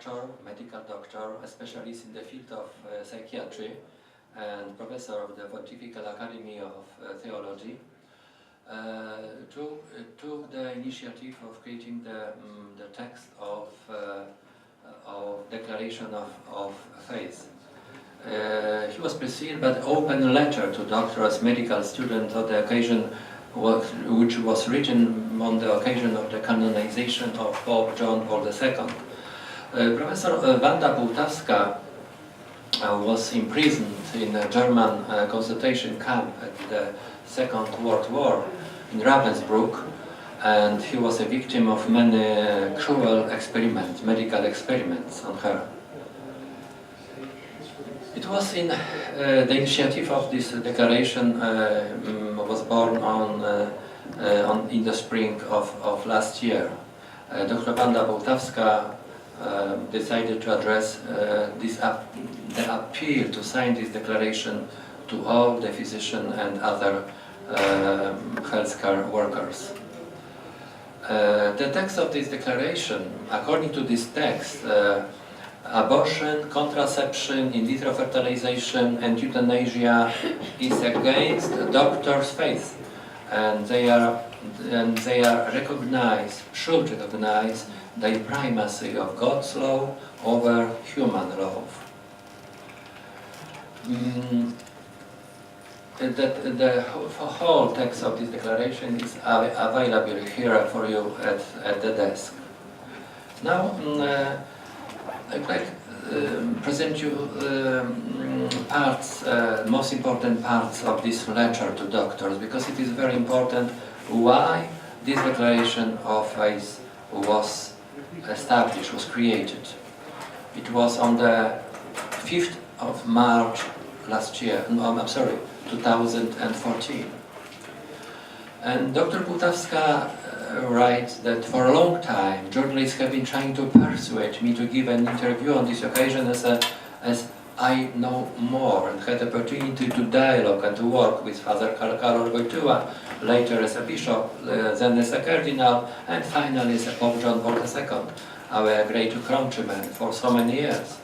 doctor, medical doctor, a specialist in the field of psychiatry, and professor of the Pontifical Academy of Theology, took the initiative of creating the text of Declaration of Faith. He was preceded by an open letter to doctors, medical students on the occasion, which was written on the occasion of the canonization of Pope John Paul II. Professor Wanda Bułtawska was imprisoned in a German concentration camp at the Second World War in Ravensbrück, and he was a victim of many cruel experiments, medical experiments on her. It was in the initiative of this declaration was born in the spring of last year. Dr. Wanda Bułtawska decided to address the appeal to sign this declaration to all the physicians and other healthcare workers. The text of this declaration, according to this text, abortion, contraception, in vitro fertilization and euthanasia is against doctors' faith, and they are recognized, should recognize the primacy of God's law over human law. The whole text of this declaration is available here for you at the desk. Now, I'd like to present you most important parts of this letter to doctors, because it is very important why this declaration of faith was established, was created. It was on the 5th of March last year, 2014. And Dr. Bułtawska writes that for a long time journalists have been trying to persuade me to give an interview on this occasion as I know more and had the opportunity to dialogue and to work with Father Karol Wojtyła, later as a bishop, then as a cardinal, and finally as a Pope John Paul II, our great countryman for so many years.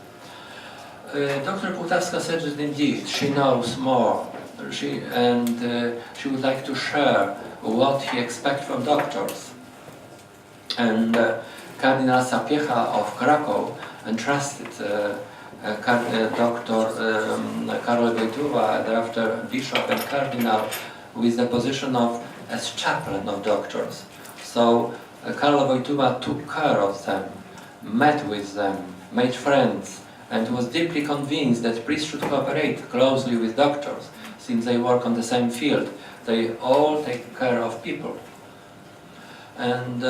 Dr. Bułtawska said that indeed she knows more, she would like to share what he expects from doctors. And Cardinal Sapiecha of Krakow entrusted Dr. Karol Wojtyła, thereafter bishop and cardinal, with the position of as chaplain of doctors. So Karol Wojtyła took care of them, met with them, made friends, and was deeply convinced that priests should cooperate closely with doctors, since they work on the same field. They all take care of people. And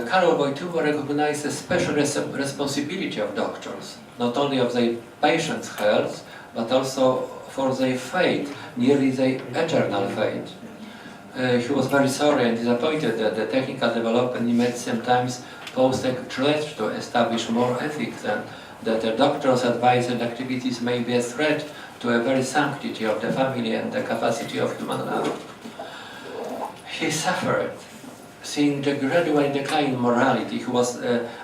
Karol Wojtyła recognized the special responsibility of doctors, not only of their patients' health, but also for their fate, nearly their eternal fate. He was very sorry and disappointed that the technical development in medicine sometimes posed a threat to establish more ethics, and that the doctor's advice and activities may be a threat to a very sanctity of the family and the capacity of human love. He suffered, seeing the gradual decline in morality. He was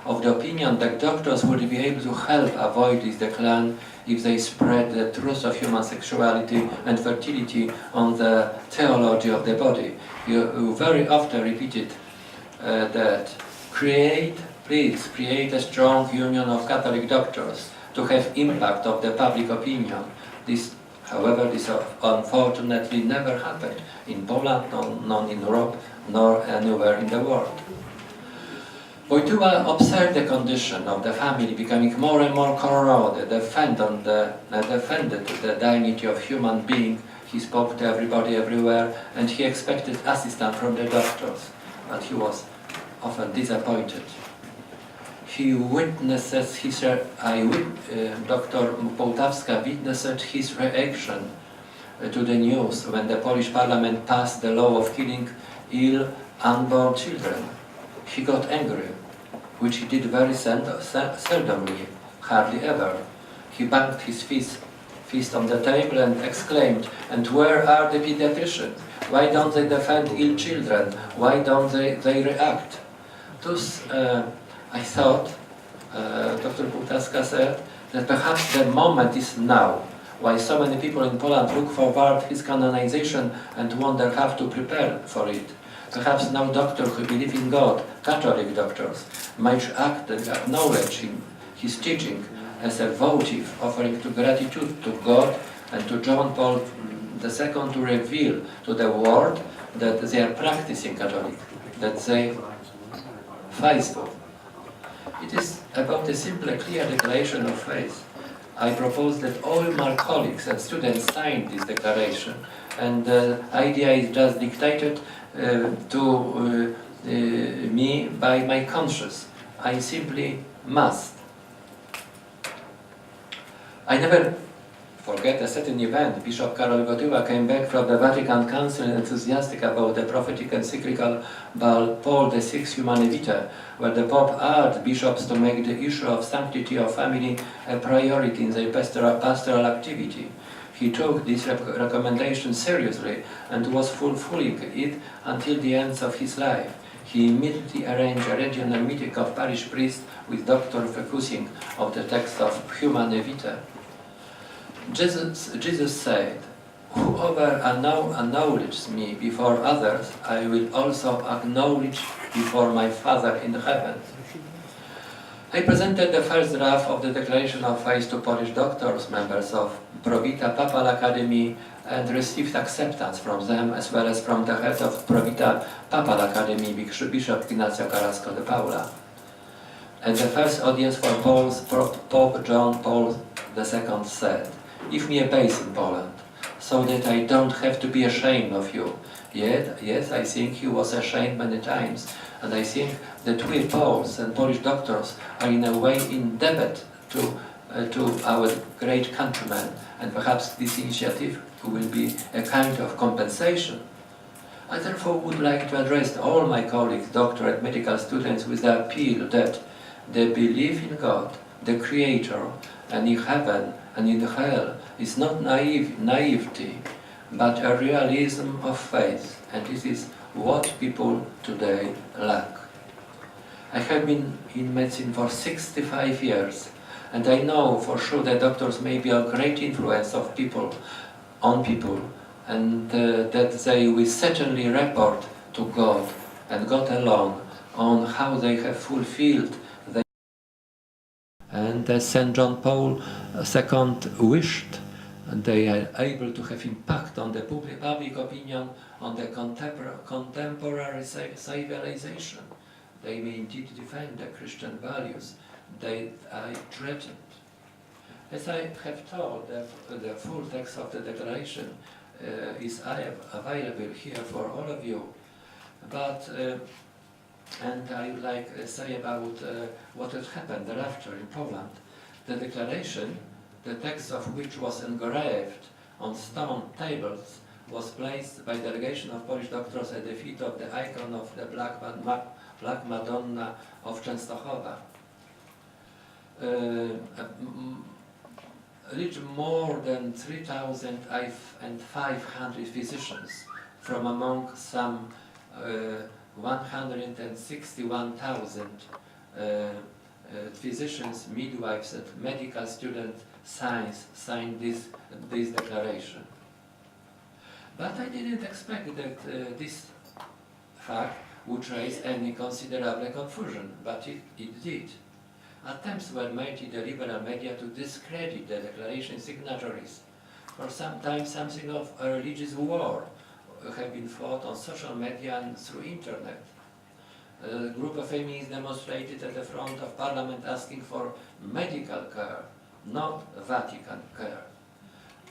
of the opinion that doctors would be able to help avoid this decline if they spread the truth of human sexuality and fertility on the theology of the body. He very often repeated that please create a strong union of Catholic doctors to have impact of the public opinion. However, this unfortunately never happened in Poland, nor in Europe, nor anywhere in the world. Wojtyła observed the condition of the family becoming more and more corroded, defended the dignity of human being. He spoke to everybody everywhere, and he expected assistance from the doctors, but he was often disappointed. He witnesses Dr. Bułtawska witnessed his reaction to the news when the Polish parliament passed the law of killing ill unborn children. He got angry, which he did very seldomly, hardly ever. He banged his fist on the table and exclaimed, "And where are the pediatricians? Why don't they defend ill children? Why don't they react?" Thus, I thought Dr. Butaska said that perhaps the moment is now, why so many people in Poland look forward to his canonization and wonder how to prepare for it. Perhaps now doctors who believe in God, Catholic doctors, might acknowledge his teaching as a votive offering to gratitude to God and to John Paul II to reveal to the world that they are practicing Catholic, that they faithful. It is about a simple, clear declaration of faith. I propose that all my colleagues and students sign this declaration, and the idea is just dictated to me by my conscience. I simply must. I never forget a certain event. Bishop Karol Wojtyła came back from the Vatican Council enthusiastic about the prophetic encyclical by Paul VI Humane Vitae, where the Pope urged bishops to make the issue of sanctity of family a priority in their pastoral activity. He took this recommendation seriously and was fulfilling it until the end of his life. He immediately arranged a regional meeting of parish priests with doctor focusing on the text of Humane Vitae. Jesus said, "Whoever acknowledges me before others, I will also acknowledge before my Father in heaven." I presented the first draft of the Declaration of Faith to Polish doctors, members of Provita Papal Academy, and received acceptance from them as well as from the head of Provita Papal Academy, Bishop Ignacio Carrasco de Paula. At the first audience for Pope John Paul II said, "Give me a base in Poland, so that I don't have to be ashamed of you." Yet, yes, I think he was ashamed many times, and I think that we Poles and Polish doctors are in a way indebted to our great countrymen, and perhaps this initiative will be a kind of compensation. I therefore would like to address all my colleagues, doctor and medical students, with the appeal that the belief in God, the Creator, and in heaven and in hell is not naivety, but a realism of faith, and this is what people today lack. I have been in medicine for 65 years, and I know for sure that doctors may be a great influence on people, and that they will certainly report to God and God alone on how they have fulfilled their. And as St. John Paul II wished, they are able to have impact on the public opinion, on the contemporary civilization. They may indeed defend the Christian values that I threatened. As I have told, the full text of the declaration is available here for all of you. But and I would like to say about what had happened thereafter in Poland. The declaration, the text of which was engraved on stone tables, was placed by delegation of Polish doctors at the feet of the icon of the Black Madonna of Częstochowa. Reached more than 3,500 physicians from among some 161,000 physicians, midwives, and medical students signed this declaration. But I didn't expect that this fact would raise any considerable confusion, but it did. Attempts were made in the liberal media to discredit the declaration signatories. For some time, something of a religious war have been fought on social media and through internet. A group of feminists demonstrated at the front of Parliament asking for medical care, not Vatican care.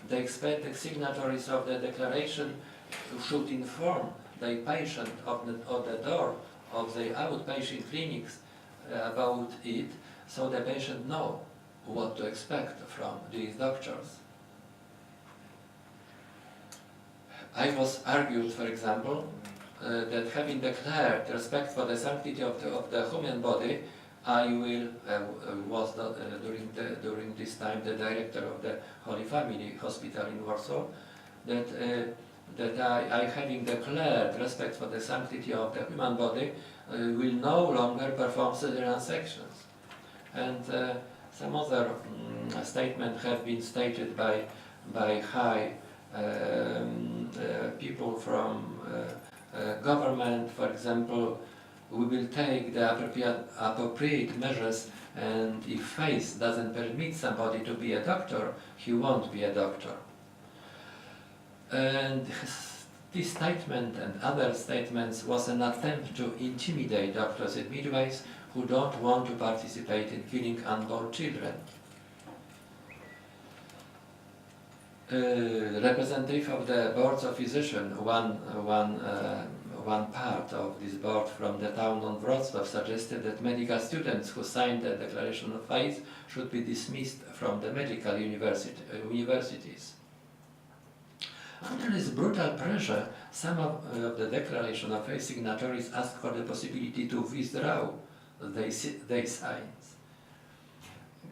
They expect the signatories of the declaration should inform their patient of the door of the outpatient clinics about it, so the patient know what to expect from these doctors. I was argued, for example, that having declared respect for the sanctity of the human body, I was during this time the director of the Holy Family Hospital in Warsaw, that I having declared respect for the sanctity of the human body, will no longer perform cesarean sections. and some other statements have been stated by high people from government. For example, we will take the appropriate measures, and if face doesn't permit somebody to be a doctor, he won't be a doctor. And this statement and other statements was an attempt to intimidate doctors and midwives who don't want to participate in killing unborn children. Representative of the boards of physicians, one part of this board from the town of Wrocław suggested that medical students who signed the declaration of faith should be dismissed from the medical universities. Under this brutal pressure, some of the declaration of faith signatories asked for the possibility to withdraw their signs.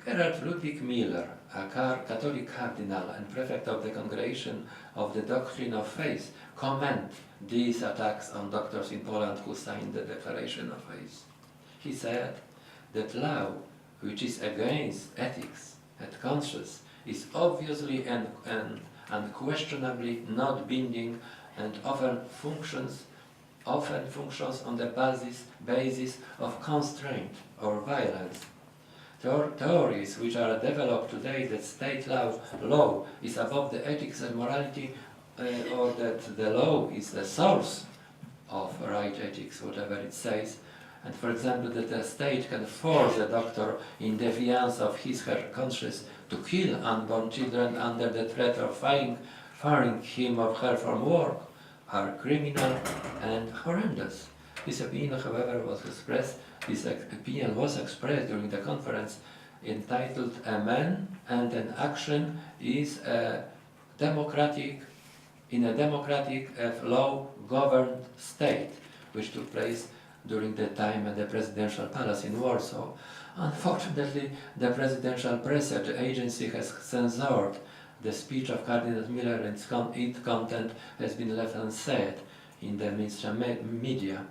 Gerhard Ludwig Miller, a Catholic cardinal and prefect of the Congregation of the Doctrine of Faith, commented these attacks on doctors in Poland who signed the Declaration of Faith. He said that law, which is against ethics and conscience, is obviously and unquestionably not binding, and often functions on the basis of constraint or violence. Theories which are developed today that state law is above the ethics and morality, or that the law is the source of right ethics, whatever it says, and for example that the state can force a doctor in defiance of his or her conscience to kill unborn children under the threat of firing him or her from work, are criminal and horrendous. This opinion, however, was expressed during the conference entitled "A Man and an Action is in a democratic law-governed state," which took place during the time at the Presidential Palace in Warsaw. Unfortunately, the Presidential Press Agency has censored the speech of Cardinal Miller, and its content has been left unsaid in the mainstream media.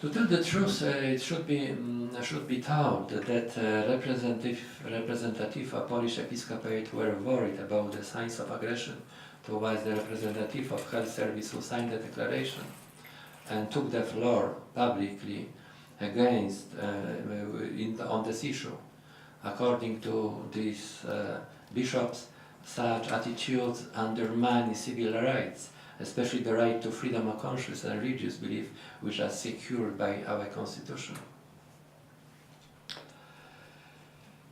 To tell the truth, it should be told that representative of Polish episcopate were worried about the signs of aggression towards the representative of health service who signed the declaration and took the floor publicly against on this issue. According to these bishops, such attitudes undermine civil rights, especially the right to freedom of conscience and religious belief, which are secured by our Constitution.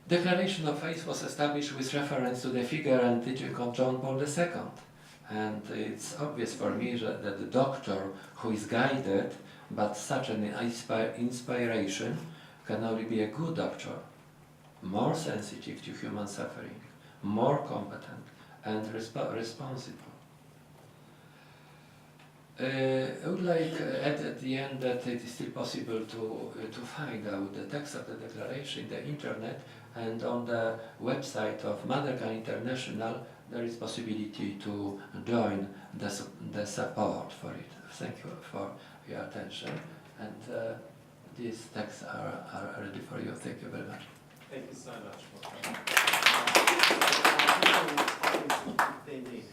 Declaration of Faith was established with reference to the figure and teaching of John Paul II. And it's obvious for me that the doctor who is guided by such an inspiration can only be a good doctor, more sensitive to human suffering, more competent and responsible. I would like at the end that it is still possible to find out the text of the declaration in the internet, and on the website of MaterCare International there is possibility to join the support for it. Thank you for your attention, and these texts are ready for you. Thank you very much. Thank you so much for coming. They need.